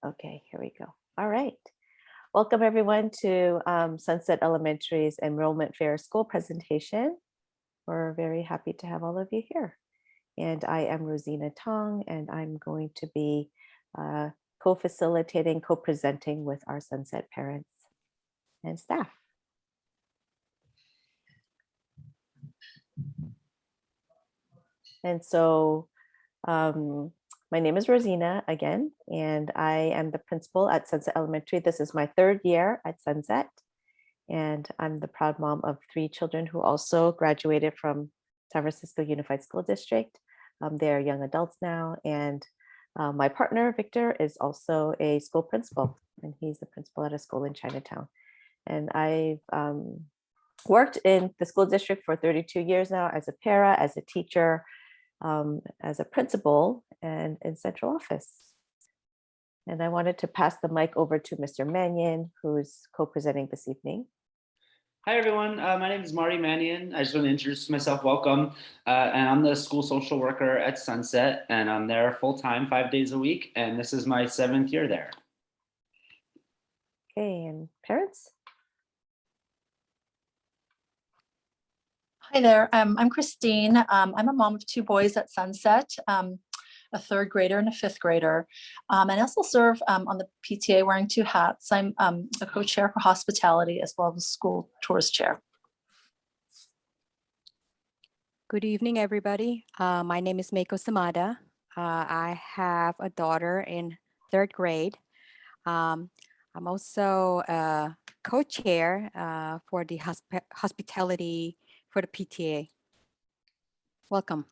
Okay, here we go. All right. Welcome everyone to Sunset Elementary's Enrollment Fair School presentation. We're very happy to have all of you here. And I am Rosina Tong, and I'm going to be co-facilitating, co-presenting with our Sunset parents and staff. And so my name is Rosina again, and I am the principal at Sunset Elementary. This is my third year at Sunset, and I'm the proud mom of 3 children who also graduated from San Francisco Unified School District. They're young adults now, and my partner, Victor, is also a school principal, and he's the principal at a school in Chinatown. And I've worked in the school district for 32 years now as a para, as a teacher, as a principal, and in central office. And I wanted to pass the mic over to Mr. Mannion, who's co-presenting this evening. Hi, everyone. My name is Marty Mannion. I just want to introduce myself. Welcome. And I'm the school social worker at Sunset, and I'm there full-time 5 days a week. And this is my 7th year there. Okay, and parents? Hi there, I'm Christine. I'm a mom of 2 boys at Sunset, a 3rd grader and a 5th grader. And I also serve on the PTA wearing 2 hats. I'm a co-chair for hospitality as well as school tours chair. Good evening, everybody. My name is Meiko Samada. I have a daughter in 3rd grade. I'm also a co-chair for the hospitality for the PTA. Welcome.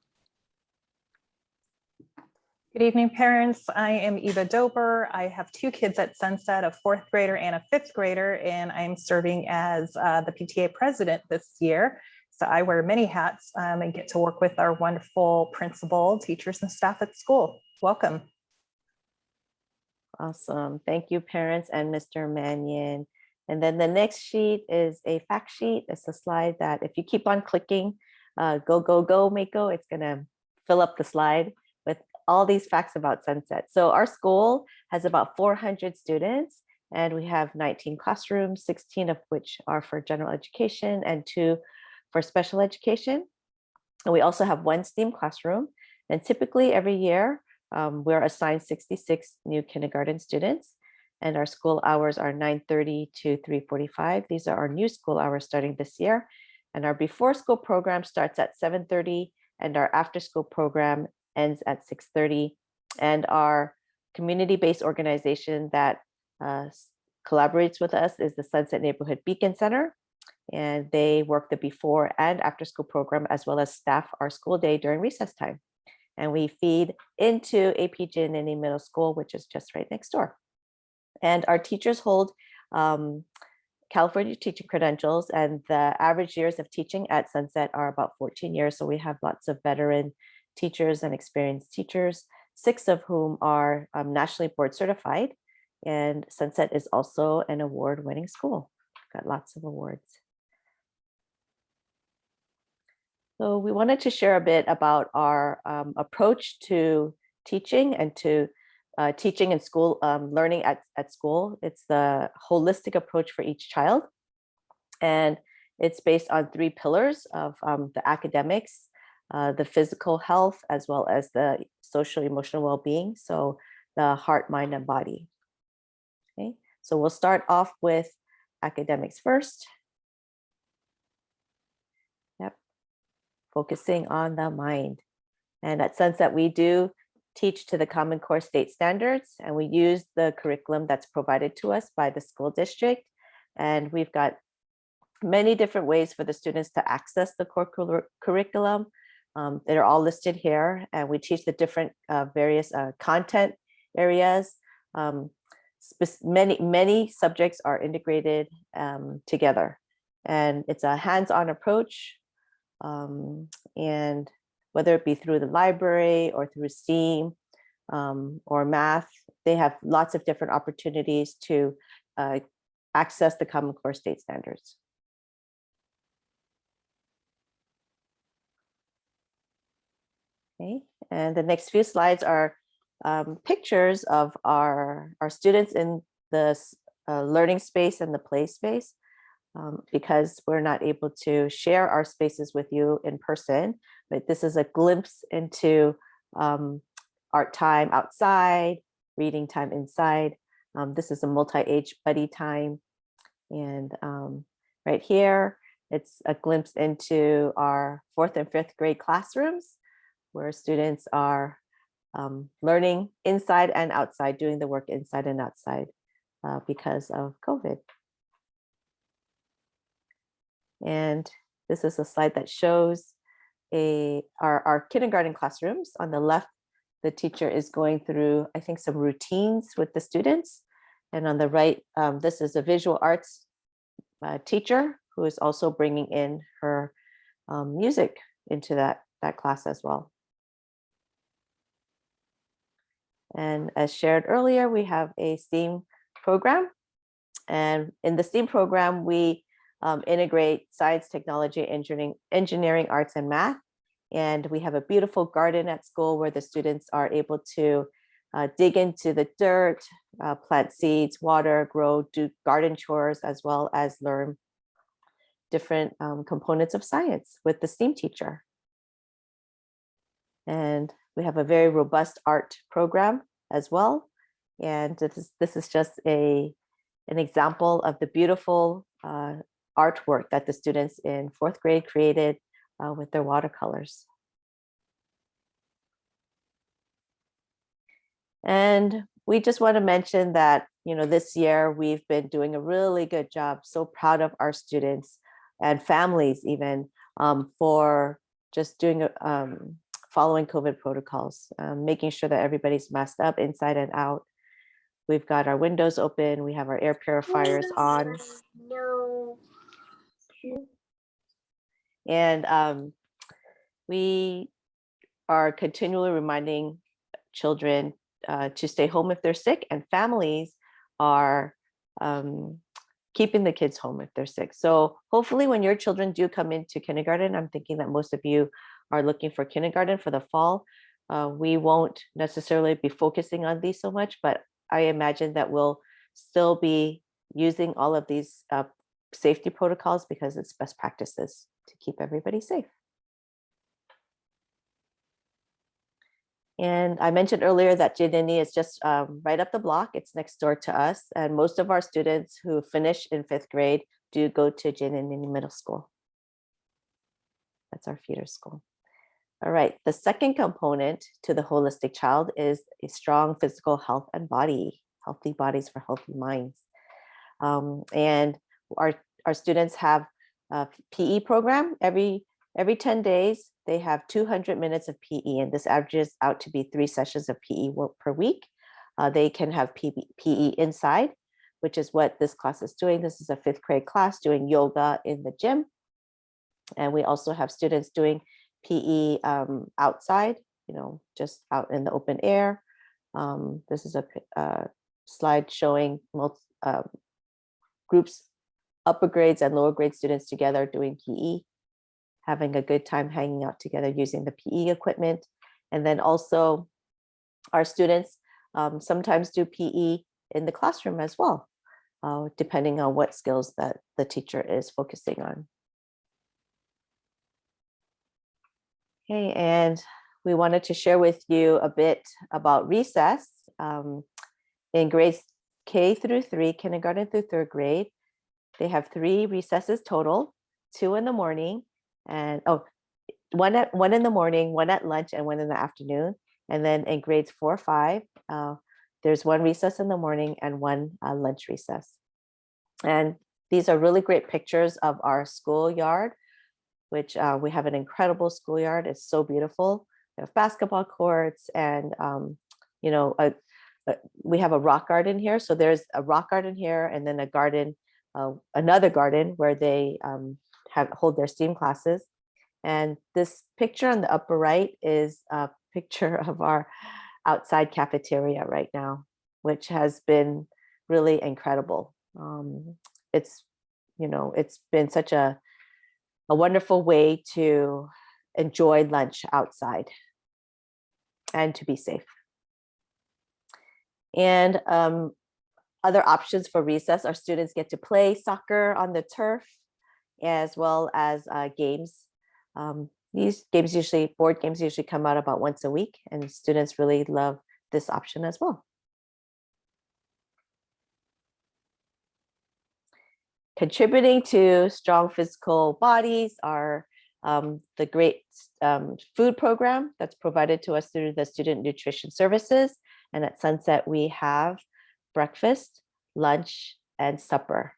Good evening, parents. I am Eva Dober. I have 2 kids at Sunset, a 4th grader and a 5th grader, and I'm serving as the PTA president this year. So I wear many hats and get to work with our wonderful principal, teachers, and staff at school. Welcome. Awesome. Thank you, parents and Mr. Mannion. And then the next sheet is a fact sheet. It's a slide that if you keep on clicking, go, Mako, it's going to fill up the slide with all these facts about Sunset. So our school has about 400 students, and we have 19 classrooms, 16 of which are for general education and 2 for special education. And we also have 1 STEAM classroom. And typically every year, we're assigned 66 new kindergarten students, and our school hours are 9:30 to 3:45. These are our new school hours starting this year. And our before school program starts at 7:30, and our after school program ends at 6:30. And our community-based organization that collaborates with us is the Sunset Neighborhood Beacon Center. And they work the before and after school program, as well as staff our school day during recess time. And we feed into AP Giannini Middle School, which is just right next door. And our teachers hold California teaching credentials, and the average years of teaching at Sunset are about 14 years. So we have lots of veteran teachers and experienced teachers, 6 of whom are nationally board certified. And Sunset is also an award-winning school. Got lots of awards. So we wanted to share a bit about our approach to teaching and to teaching in school, learning at school. It's the holistic approach for each child. And it's based on 3 pillars of the academics, the physical health, as well as the social emotional well-being. So the heart, mind, and body. Okay, so we'll start off with academics first. Yep, focusing on the mind. And at Sunset, we do teach to the Common Core state standards, and we use the curriculum that's provided to us by the school district. And we've got many different ways for the students to access the core curriculum. They're all listed here, and we teach the different various content areas. Many subjects are integrated together, and it's a hands-on approach. And whether it be through the library or through STEAM or math, they have lots of different opportunities to access the Common Core state standards. Okay, and the next few slides are pictures of our students in the learning space and the play space. Because we're not able to share our spaces with you in person, but this is a glimpse into art time outside, reading time inside. This is a multi-age buddy time. And right here, it's a glimpse into our 4th and 5th grade classrooms where students are learning inside and outside, doing the work inside and outside because of COVID. And this is a slide that shows our kindergarten classrooms. On the left, the teacher is going through, I think, some routines with the students. And on the right, this is a visual arts teacher who is also bringing in her music into that class as well. And as shared earlier, we have a STEAM program. And in the STEAM program, we integrate science, technology, engineering, arts, and math. And we have a beautiful garden at school where the students are able to dig into the dirt, plant seeds, water, grow, do garden chores, as well as learn different components of science with the STEAM teacher. And we have a very robust art program as well. And this is just an example of the beautiful artwork that the students in 4th grade created with their watercolors. And we just want to mention that, this year we've been doing a really good job. So proud of our students and families even for just doing following COVID protocols, making sure that everybody's masked up inside and out. We've got our windows open. We have our air purifiers on. No. And we are continually reminding children to stay home if they're sick, and families are keeping the kids home if they're sick. So hopefully when your children do come into kindergarten, I'm thinking that most of you are looking for kindergarten for the fall. We won't necessarily be focusing on these so much, but I imagine that we'll still be using all of these safety protocols because it's best practices to keep everybody safe. And I mentioned earlier that Jinini is just right up the block. It's next door to us. And most of our students who finish in 5th grade do go to Jinini Middle School. That's our feeder school. All right, the second component to the holistic child is a strong physical health and body, healthy bodies for healthy minds. And our students have a PE program. Every 10 days, they have 200 minutes of PE, and this averages out to be 3 sessions of PE per week. They can have PE inside, which is what this class is doing. This is a 5th grade class doing yoga in the gym. And we also have students doing PE outside, just out in the open air. This is a slide showing groups, upper grades and lower grade students together doing PE, having a good time hanging out together using the PE equipment. And then also our students sometimes do PE in the classroom as well, depending on what skills that the teacher is focusing on. Okay, and we wanted to share with you a bit about recess in grades K through 3, kindergarten through 3rd grade. They have 3 recesses total, 2 in the morning, and one in the morning, 1 at lunch, and 1 in the afternoon. And then in grades 4 or 5, there's 1 recess in the morning and 1 lunch recess. And these are really great pictures of our schoolyard, which we have an incredible schoolyard. It's so beautiful. We have basketball courts and, we have a rock garden here. So there's a rock garden here and then a garden, another garden where they hold their STEAM classes. And this picture on the upper right is a picture of our outside cafeteria right now, which has been really incredible. It's been such a wonderful way to enjoy lunch outside and to be safe. And other options for recess, our students get to play soccer on the turf, as well as games. These games board games usually come out about once a week, and students really love this option as well. Contributing to strong physical bodies are the great food program that's provided to us through the Student Nutrition Services. And at Sunset, we have breakfast, lunch, and supper.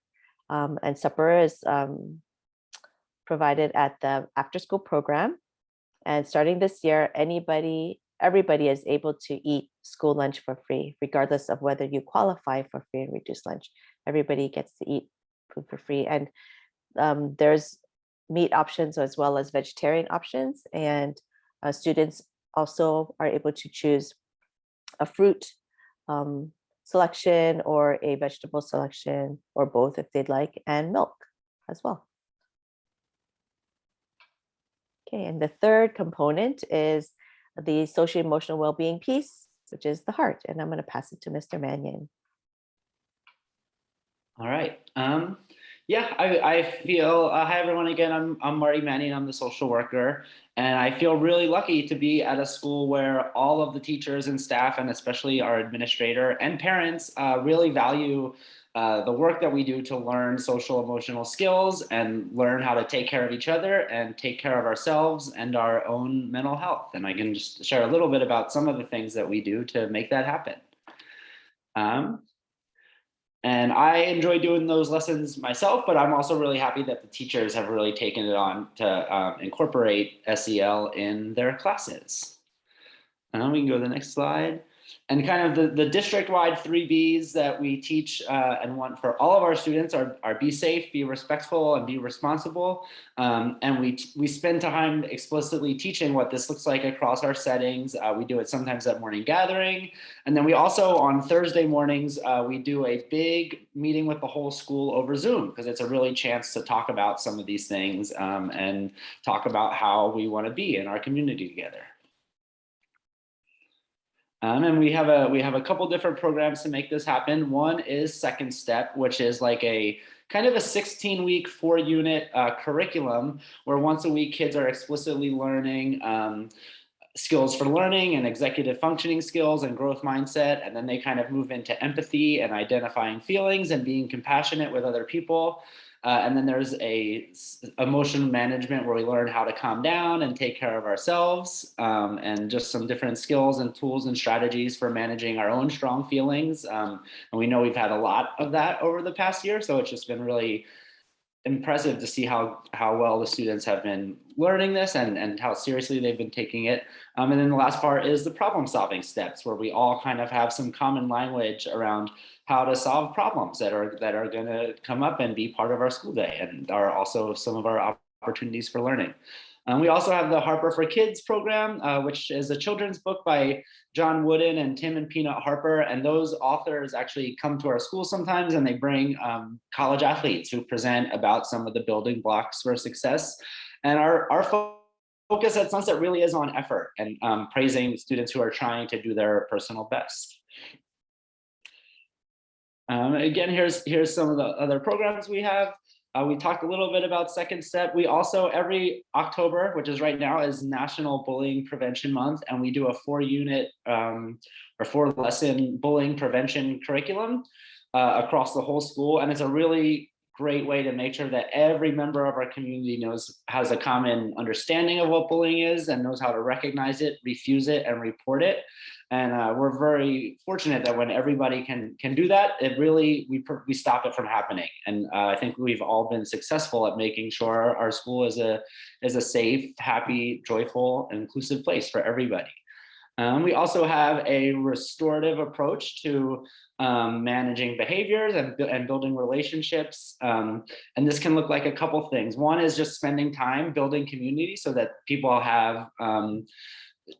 And supper is provided at the after-school program. And starting this year, everybody is able to eat school lunch for free, regardless of whether you qualify for free and reduced lunch. Everybody gets to eat food for free. And there's meat options as well as vegetarian options. And students also are able to choose a fruit selection or a vegetable selection, or both if they'd like, and milk as well. Okay, and the third component is the social emotional well-being piece, which is the heart. And I'm going to pass it to Mr. Mannion. All right. Yeah, I feel, hi everyone again, I'm Marty Mannion, I'm the social worker, and I feel really lucky to be at a school where all of the teachers and staff, and especially our administrator and parents, really value the work that we do to learn social emotional skills and learn how to take care of each other and take care of ourselves and our own mental health. And I can just share a little bit about some of the things that we do to make that happen. And I enjoy doing those lessons myself, but I'm also really happy that the teachers have really taken it on to incorporate SEL in their classes. And we can go to the next slide. And kind of the district-wide 3 Bs that we teach and want for all of our students are be safe, be respectful, and be responsible. And we spend time explicitly teaching what this looks like across our settings. We do it sometimes at morning gathering. And then we also, on Thursday mornings, we do a big meeting with the whole school over Zoom, because it's a really chance to talk about some of these things and talk about how we want to be in our community together. And we have a couple different programs to make this happen. One is Second Step, which is like a kind of a 16-week 4-unit curriculum where once a week kids are explicitly learning skills for learning and executive functioning skills and growth mindset. And then they kind of move into empathy and identifying feelings and being compassionate with other people. And then there's a emotion management where we learn how to calm down and take care of ourselves, and just some different skills and tools and strategies for managing our own strong feelings. And we know we've had a lot of that over the past year. So it's just been really impressive to see how well the students have been learning this and how seriously they've been taking it. And then the last part is the problem solving steps, where we all kind of have some common language around how to solve problems that are going to come up and be part of our school day and are also some of our opportunities for learning. We also have the Harper for Kids program, which is a children's book by John Wooden and Tim and Peanut Harper. And those authors actually come to our school sometimes, and they bring college athletes who present about some of the building blocks for success. And our focus at Sunset really is on effort and praising students who are trying to do their personal best. Again, here's some of the other programs we have. We talked a little bit about Second Step. We also, every October, which is right now, is National Bullying Prevention Month, and we do a 4-unit or 4-lesson bullying prevention curriculum across the whole school. And it's a really great way to make sure that every member of our community has a common understanding of what bullying is and knows how to recognize it, refuse it, and report it. And we're very fortunate that when everybody can do that, it really, we stop it from happening. And I think we've all been successful at making sure our school is a safe, happy, joyful, and inclusive place for everybody. We also have a restorative approach to managing behaviors and building relationships. And this can look like a couple things. One is just spending time building community so that people have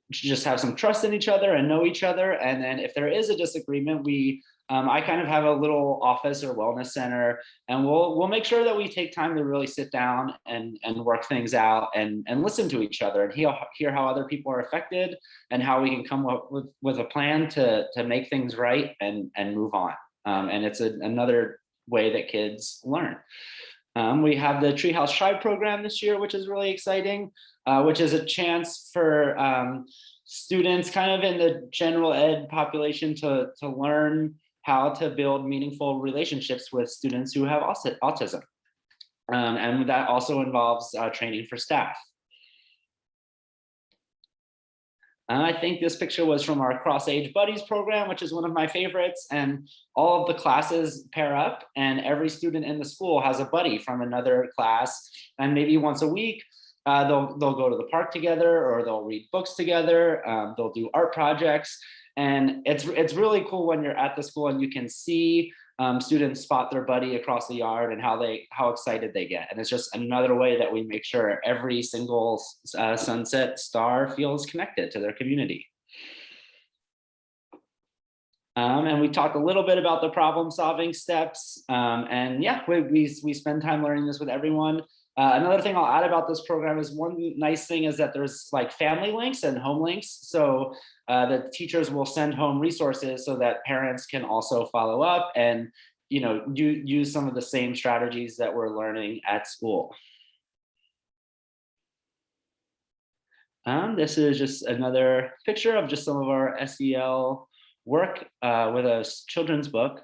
just have some trust in each other and know each other. And then if there is a disagreement, we I kind of have a little office or wellness center, and we'll make sure that we take time to really sit down and work things out and listen to each other and hear how other people are affected and how we can come up with a plan to make things right and move on. And it's another way that kids learn. We have the Treehouse Tribe program this year, which is really exciting, which is a chance for students kind of in the general ed population to learn how to build meaningful relationships with students who have autism. And that also involves training for staff. I think this picture was from our Cross Age Buddies program, which is one of my favorites. And all of the classes pair up, and every student in the school has a buddy from another class. And maybe once a week, they'll go to the park together, or they'll read books together. They'll do art projects. And it's really cool when you're at the school and you can see students spot their buddy across the yard and how excited they get. And it's just another way that we make sure every single Sunset star feels connected to their community. And we talked a little bit about the problem solving steps. And yeah, we spend time learning this with everyone. Another thing I'll add about this program is one nice thing is that there's like family links and home links. So the teachers will send home resources so that parents can also follow up and use some of the same strategies that we're learning at school. This is just another picture of just some of our SEL work with a children's book.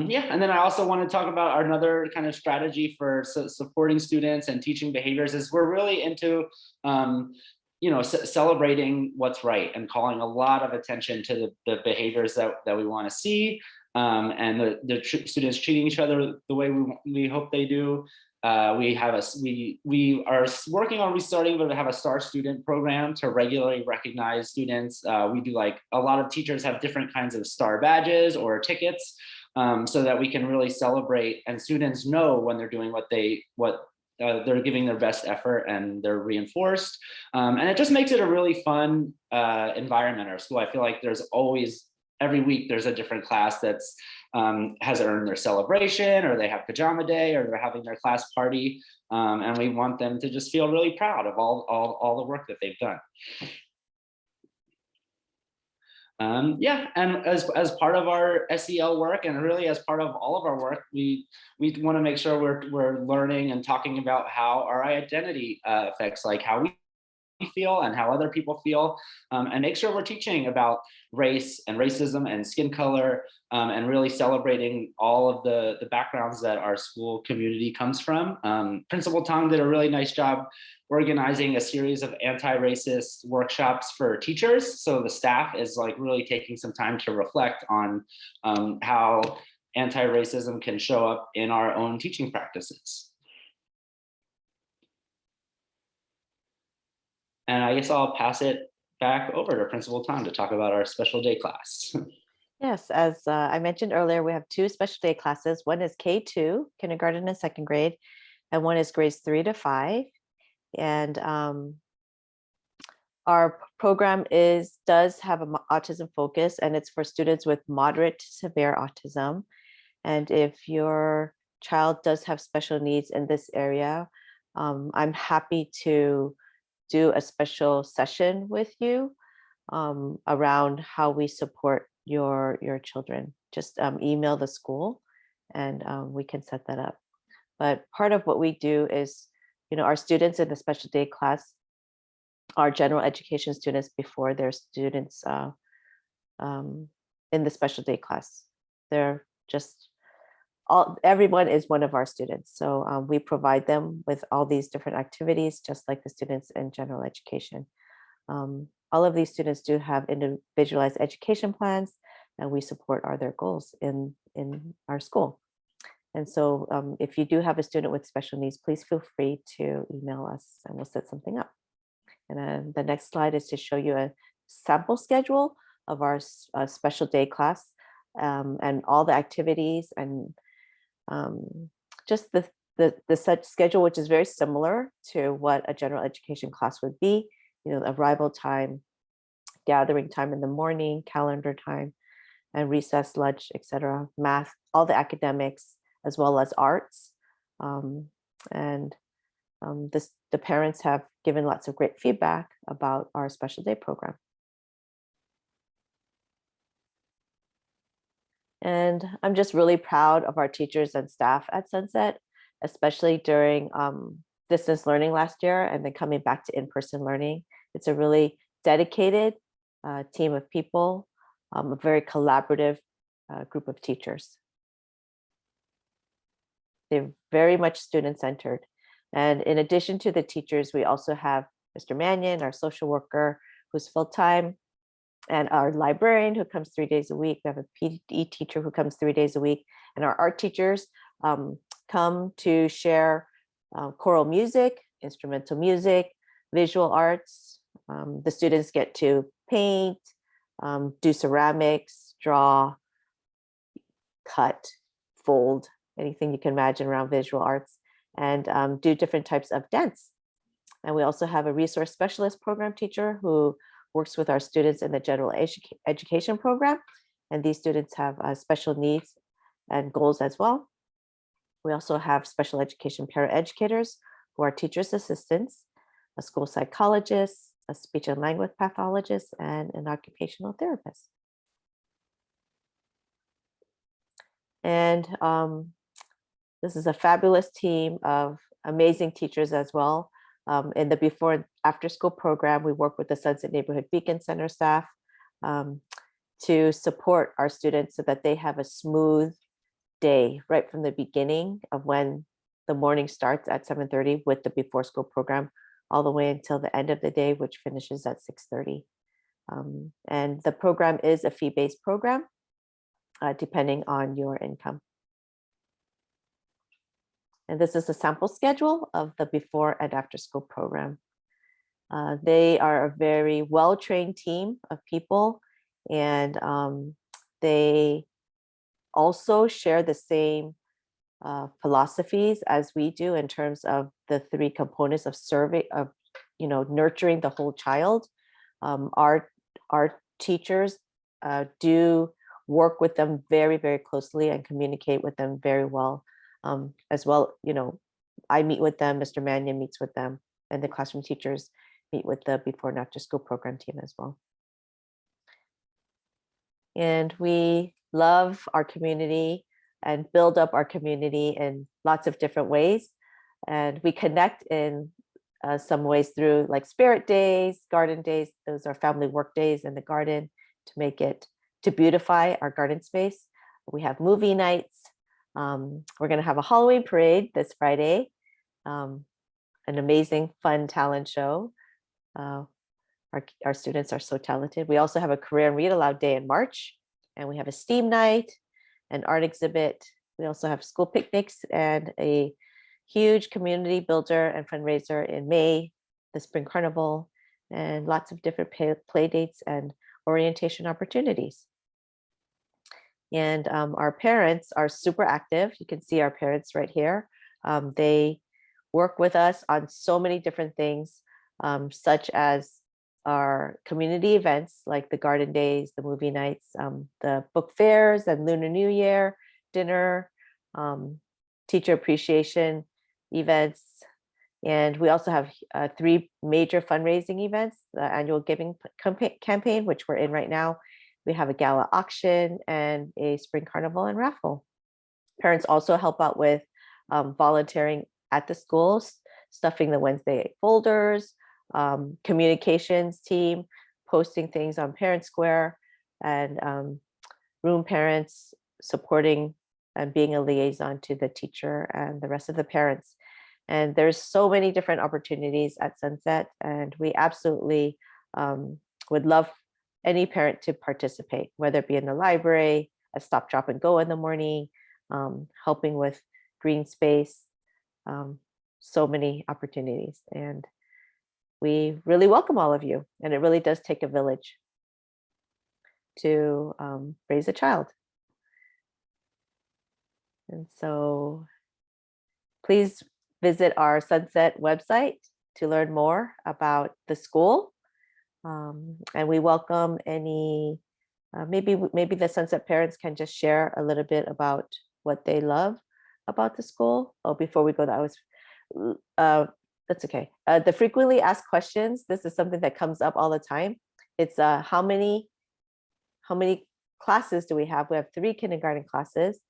Yeah, and then I also want to talk about another kind of strategy for supporting students and teaching behaviors is we're really into, celebrating what's right and calling a lot of attention to the behaviors that we want to see, and the students treating each other the way we hope they do. We are working on restarting, but we have a STAR student program to regularly recognize students. We do like a lot of teachers have different kinds of STAR badges or tickets. So that we can really celebrate and students know when they're doing what they're giving their best effort and they're reinforced. And it just makes it a really fun environment at our school. I feel like there's always, every week, there's a different class that's has earned their celebration, or they have pajama day, or they're having their class party. And we want them to just feel really proud of all the work that they've done. Yeah, and as part of our SEL work, and really as part of all of our work, we want to make sure we're learning and talking about how our identity affects like how we feel and how other people feel, and make sure we're teaching about race and racism and skin color, and really celebrating all of the backgrounds that our school community comes from. Principal Tong did a really nice job organizing a series of anti-racist workshops for teachers. So the staff is like really taking some time to reflect on how anti-racism can show up in our own teaching practices. And I guess I'll pass it back over to Principal Tong to talk about our special day class. Yes, as I mentioned earlier, we have two special day classes. One is K2, kindergarten and second grade, and one is grades 3 to 5. And our program does have an autism focus, and it's for students with moderate to severe autism. And if your child does have special needs in this area, I'm happy to do a special session with you around how we support your children. Just email the school and we can set that up. But part of what we do is, our students in the special day class are general education students before they're students in the special day class. They're just everyone is one of our students. So we provide them with all these different activities, just like the students in general education. All of these students do have individualized education plans, and we support their goals in our school. And so if you do have a student with special needs, please feel free to email us and we'll set something up. And then the next slide is to show you a sample schedule of our special day class, and all the activities, and just the set schedule, which is very similar to what a general education class would be. Arrival time, gathering time in the morning, calendar time, and recess, lunch, etc., math, all the academics, as well as arts. And the parents have given lots of great feedback about our special day program. And I'm just really proud of our teachers and staff at Sunset, especially during distance learning last year and then coming back to in-person learning. It's a really dedicated team of people, a very collaborative group of teachers. They're very much student-centered. And in addition to the teachers, we also have Mr. Mannion, our social worker, who's full-time, and our librarian who comes 3 days a week. We have a PE teacher who comes 3 days a week, and our art teachers come to share choral music, instrumental music, visual arts. The students get to paint, do ceramics, draw, cut, fold, anything you can imagine around visual arts, and do different types of dance. And we also have a resource specialist program teacher who works with our students in the general education program. And these students have special needs and goals as well. We also have special education paraeducators who are teachers' assistants, a school psychologist, a speech and language pathologist, and an occupational therapist. And this is a fabulous team of amazing teachers as well. In the before and after school program, we work with the Sunset Neighborhood Beacon Center staff to support our students so that they have a smooth day right from the beginning of when the morning starts at 7:30 with the before school program all the way until the end of the day, which finishes at 6:30. And the program is a fee-based program, depending on your income. And this is a sample schedule of the before and after school program. They are a very well-trained team of people, and they also share the same philosophies as we do in terms of the 3 components of nurturing the whole child. Our teachers do work with them very, very closely and communicate with them very well. As well, I meet with them, Mr. Mannion meets with them, and the classroom teachers meet with the before and after school program team as well. And we love our community and build up our community in lots of different ways. And we connect in some ways through like spirit days, garden days. Those are family work days in the garden to beautify our garden space. We have movie nights. We're going to have a Halloween parade this Friday, an amazing, fun talent show. Our students are so talented. We also have a career and read aloud day in March, and we have a STEAM night, an art exhibit. We also have school picnics and a huge community builder and fundraiser in May, the Spring Carnival, and lots of different play dates and orientation opportunities. And our parents are super active. You can see our parents right here. They work with us on so many different things, such as our community events like the garden days, the movie nights, the book fairs and Lunar New Year dinner, teacher appreciation events. And we also have 3 major fundraising events, the annual giving campaign, which we're in right now. We have a gala auction and a spring carnival and raffle. Parents also help out with volunteering at the schools, stuffing the Wednesday folders, communications team, posting things on Parent Square, and room parents supporting and being a liaison to the teacher and the rest of the parents. And there's so many different opportunities at Sunset, and we absolutely would love any parent to participate, whether it be in the library, a stop, drop, and go in the morning, helping with green space, so many opportunities. And we really welcome all of you. And it really does take a village to raise a child. And so please visit our Sunset website to learn more about the school. And we welcome any, maybe the Sunset parents can just share a little bit about what they love about the school. Oh, before we go, that was, that's okay. The frequently asked questions, this is something that comes up all the time. It's how many classes do we have? We have 3 kindergarten classes,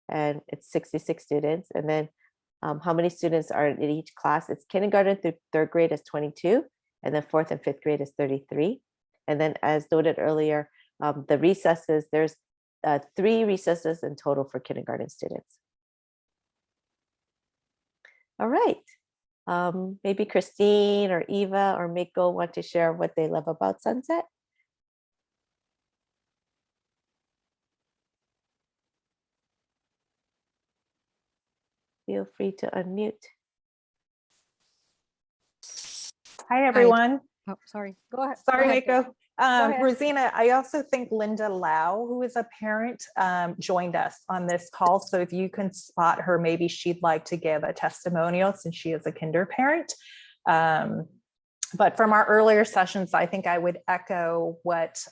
and it's 66 students. And then how many students are in each class? It's kindergarten through 3rd grade is 22, and then 4th and 5th grade is 33. And then, as noted earlier, the recesses, there's 3 recesses in total for kindergarten students. All right. Maybe Christine or Eva or Miko want to share what they love about Sunset. Feel free to unmute. Hi, everyone. Oh, sorry. Go ahead. Sorry, Go ahead. Mako. ahead. Rosina, I also think Linda Lau, who is a parent, joined us on this call. So if you can spot her, maybe she'd like to give a testimonial since she is a kinder parent. But from our earlier sessions, I think I would echo what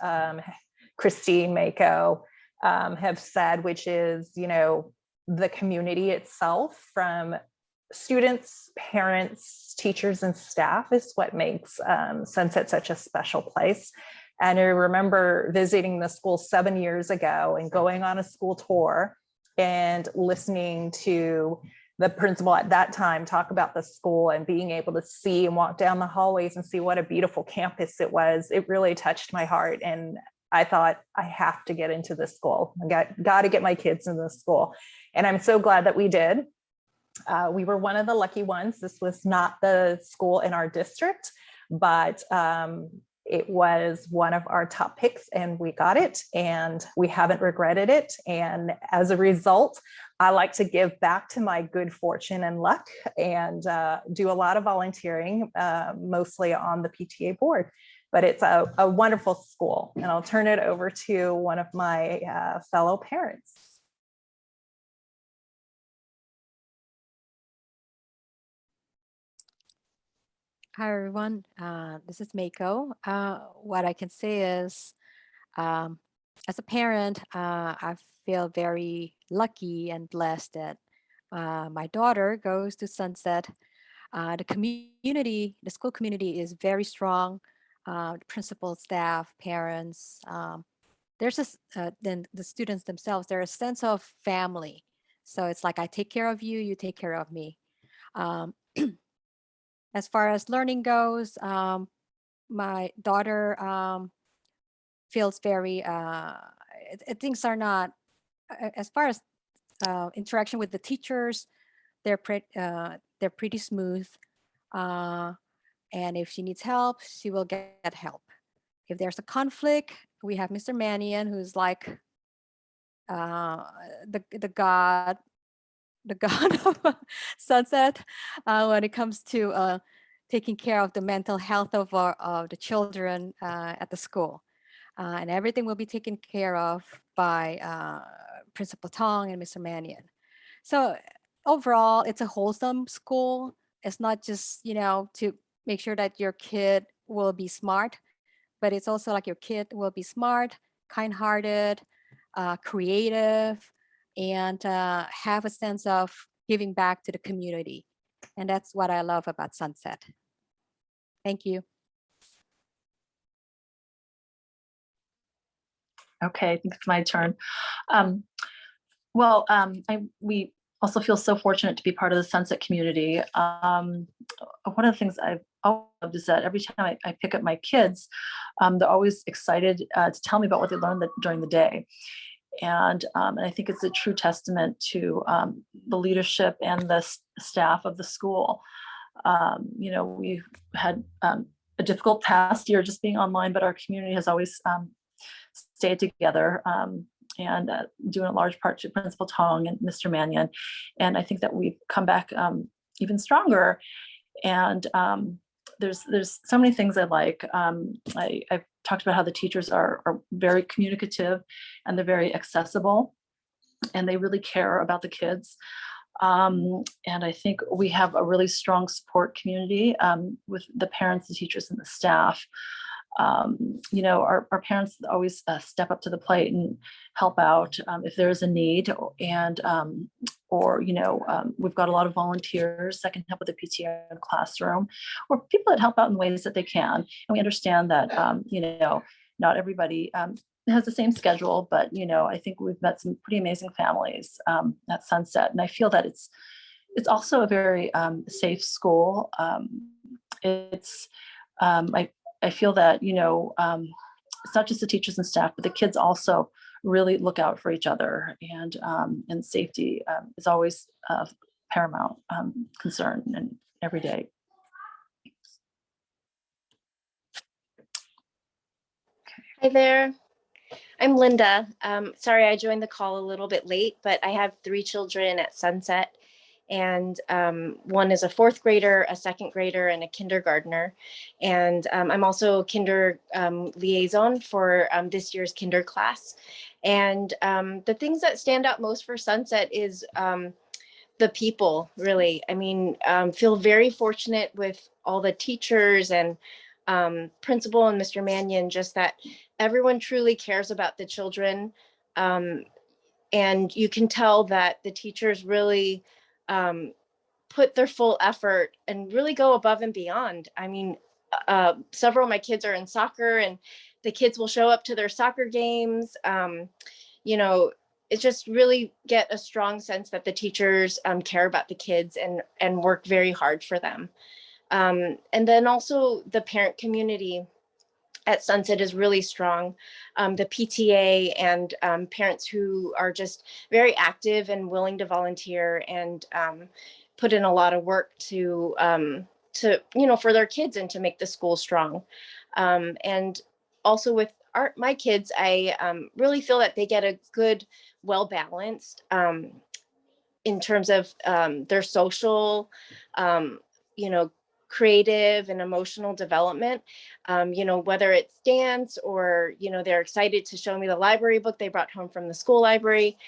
Christine, Mako have said, which is, the community itself, from students, parents, teachers, and staff, is what makes Sunset such a special place. And I remember visiting the school 7 years ago and going on a school tour and listening to the principal at that time talk about the school and being able to see and walk down the hallways and see what a beautiful campus it was. It really touched my heart. And I thought, I have to get into this school. I got to get my kids in this school. And I'm so glad that we did. We were one of the lucky ones. This was not the school in our district, but it was one of our top picks, and we got it, and we haven't regretted it. And as a result, I like to give back to my good fortune and luck and do a lot of volunteering, mostly on the PTA board. But it's a wonderful school, and I'll turn it over to one of my fellow parents. Hi, everyone. This is Mako. What I can say is, as a parent, I feel very lucky and blessed that my daughter goes to Sunset. The community, the school community is very strong. The principal, staff, parents. There's this, then the students themselves, there's a sense of family. So it's like, I take care of you, you take care of me. As far as learning goes, my daughter feels very, things are not, as far as interaction with the teachers, they're pretty smooth. And if she needs help, she will get help. If there's a conflict, we have Mr. Mannion, who's like the god of Sunset when it comes to taking care of the mental health of the children at the school. And everything will be taken care of by Principal Tong and Mr. Mannion. So overall, it's a wholesome school. It's not just, to make sure that your kid will be smart, but it's also like your kid will be smart, kind-hearted, creative, and have a sense of giving back to the community. And that's what I love about Sunset. Thank you. Okay, I think it's my turn. We also feel so fortunate to be part of the Sunset community. One of the things I've always loved is that every time I pick up my kids, they're always excited to tell me about what they learned during the day. And I think it's a true testament to the leadership and the staff of the school. We've had a difficult past year just being online, but our community has always stayed together, and due in a large part to Principal Tong and Mr. Mannion. And I think that we've come back even stronger. And there's so many things I like. I've talked about how the teachers are very communicative, and they're very accessible, and they really care about the kids. And I think we have a really strong support community with the parents, the teachers, and the staff. You know, our parents always step up to the plate and help out if there is a need, and or you know, we've got a lot of volunteers that can help with the PTA in the classroom, or people that help out in ways that they can. And we understand that you know, not everybody has the same schedule, but you know, I think we've met some pretty amazing families at Sunset, and I feel that it's also a very safe school. It's I feel that, you know, it's not just the teachers and staff, but the kids also really look out for each other, and safety is always a paramount concern and every day. Hi there. I'm Linda. Sorry, I joined the call a little bit late, but I have 3 children at Sunset, and one is a 4th grader, a 2nd grader, and a kindergartner. And I'm also a kinder liaison for this year's kinder class. And the things that stand out most for Sunset is the people, really. I mean, feel very fortunate with all the teachers and principal and Mr. Mannion, just that everyone truly cares about the children. And you can tell that the teachers really put their full effort and really go above and beyond. I mean, several of my kids are in soccer, and the kids will show up to their soccer games. You know, it just really get a strong sense that the teachers care about the kids and work very hard for them. And then also the parent community at Sunset is really strong. The PTA and parents who are just very active and willing to volunteer and put in a lot of work to you know, for their kids and to make the school strong. And also with my kids, I really feel that they get a good, well-balanced in terms of their social, you know, creative and emotional development, you know, whether it's dance or, you know, they're excited to show me the library book they brought home from the school library,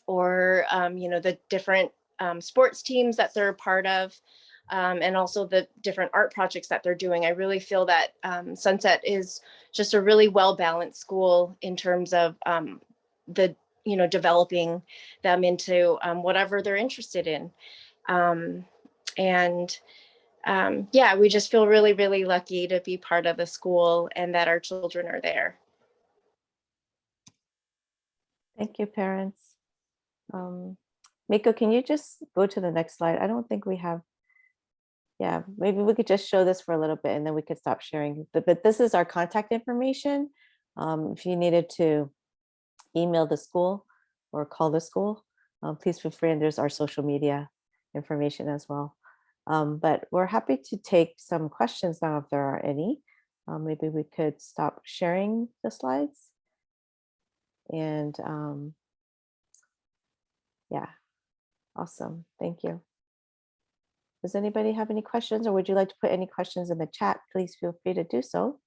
or, you know, the different sports teams that they're a part of, and also the different art projects that they're doing. I really feel that Sunset is just a really well-balanced school in terms of the, you know, developing them into whatever they're interested in. And yeah, we just feel really, really lucky to be part of the school and that our children are there. Thank you, parents. Miko, can you just go to the next slide? I don't think we have. Yeah, maybe we could just show this for a little bit and then we could stop sharing. But this is our contact information. If you needed to email the school or call the school, please feel free. And there's our social media information as well. But we're happy to take some questions now if there are any. Maybe we could stop sharing the slides. And yeah, awesome. Thank you. Does anybody have any questions, or would you like to put any questions in the chat? Please feel free to do so.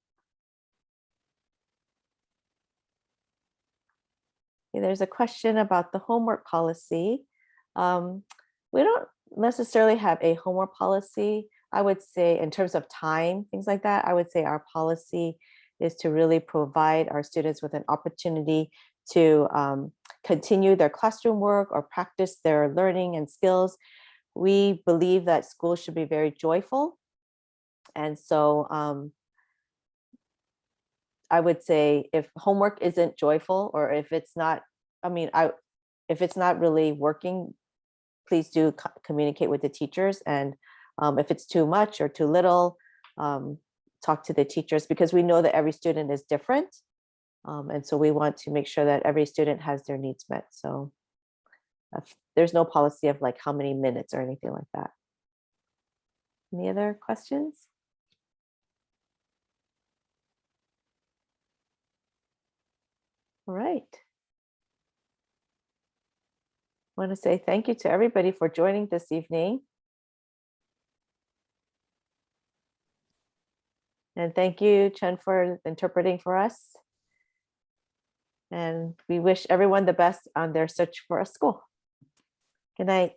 Okay, there's a question about the homework policy. We don't necessarily have a homework policy. I would say in terms of time, things like that, I would say our policy is to really provide our students with an opportunity to continue their classroom work or practice their learning and skills. We believe that schools should be very joyful. And so I would say if homework isn't joyful, or if it's not, if it's not really working, please do communicate with the teachers. And if it's too much or too little, talk to the teachers, because we know that every student is different. And so we want to make sure that every student has their needs met. So there's no policy of like how many minutes or anything like that. Any other questions? All right. I want to say thank you to everybody for joining this evening. And thank you, Chen, for interpreting for us. And we wish everyone the best on their search for a school. Good night.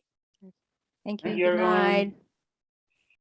Thank you. Thank you, Good everyone. night.